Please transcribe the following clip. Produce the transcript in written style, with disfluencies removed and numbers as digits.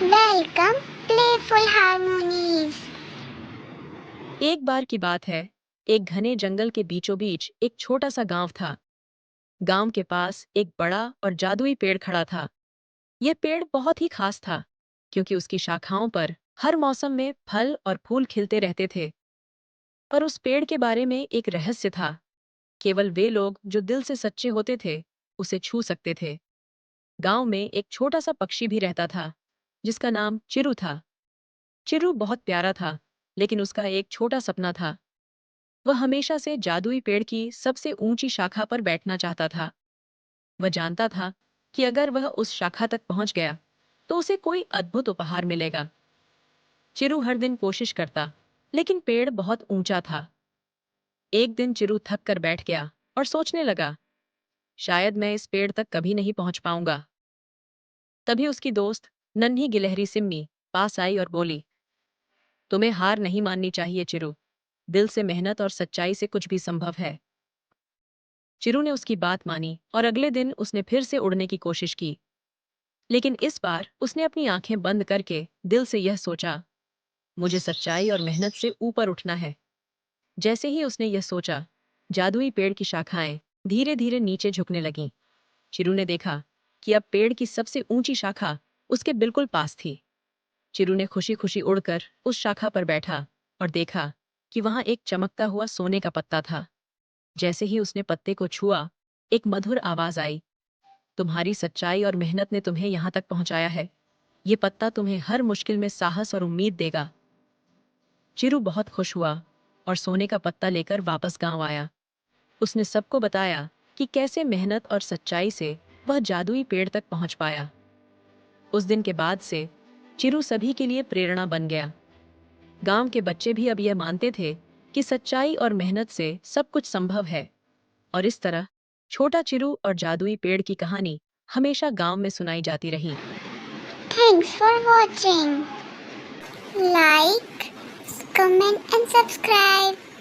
Welcome, Playful Harmonies. एक बार की बात है। एक घने जंगल के बीचों बीच एक छोटा सा गांव था। गांव के पास एक बड़ा और जादुई पेड़ खड़ा था। यह पेड़ बहुत ही खास था क्योंकि उसकी शाखाओं पर हर मौसम में फल और फूल खिलते रहते थे। पर उस पेड़ के बारे में एक रहस्य था। केवल वे लोग जो दिल से सच्चे होते थे उसे छू सकते थे। गांव में एक छोटा सा पक्षी भी रहता था जिसका नाम चिरू था। चिरू बहुत प्यारा था, लेकिन उसका एक छोटा सपना था। वह हमेशा से जादुई पेड़ की सबसे ऊंची शाखा पर बैठना चाहता था। वह जानता था कि अगर वह उस शाखा तक पहुंच गया तो उसे कोई अद्भुत उपहार मिलेगा। चिरू हर दिन कोशिश करता, लेकिन पेड़ बहुत ऊंचा था। एक दिन चिरू थक कर बैठ गया और सोचने लगा, शायद मैं इस पेड़ तक कभी नहीं पहुंच पाऊंगा। तभी उसकी दोस्त नन्ही गिलहरी सिम्मी पास आई और बोली, तुम्हें हार नहीं माननी चाहिए चिरू। दिल से मेहनत और सच्चाई से कुछ भी संभव है। चिरू ने उसकी बात मानी और अगले दिन उसने फिर से उड़ने की कोशिश की। लेकिन इस बार उसने अपनी आंखें बंद करके दिल से यह सोचा, मुझे सच्चाई और मेहनत से ऊपर उठना है। जैसे ही उसने यह सोचा, जादुई पेड़ की शाखाएं धीरे धीरे नीचे झुकने लगीं। चिरू ने देखा कि अब पेड़ की सबसे ऊंची शाखा उसके बिल्कुल पास थी। चिरू ने खुशी खुशी उड़कर उस शाखा पर बैठा और देखा कि वहां एक चमकता हुआ सोने का पत्ता था। जैसे ही उसने पत्ते को छुआ, एक मधुर आवाज आई, तुम्हारी सच्चाई और मेहनत ने तुम्हें यहाँ तक पहुँचाया है। ये पत्ता तुम्हें हर मुश्किल में साहस और उम्मीद देगा। चिरू बहुत खुश हुआ और सोने का पत्ता लेकर वापस गांव आया। उसने सबको बताया कि कैसे मेहनत और सच्चाई से वह जादुई पेड़ तक पहुंच पाया। उस दिन के बाद से चिरू सभी के लिए प्रेरणा बन गया। गांव के बच्चे भी अब यह मानते थे कि सच्चाई और मेहनत से सब कुछ संभव है। और इस तरह छोटा चिरू और जादुई पेड़ की कहानी हमेशा गांव में सुनाई जाती रही। Thanks for watching. Like, comment, and subscribe.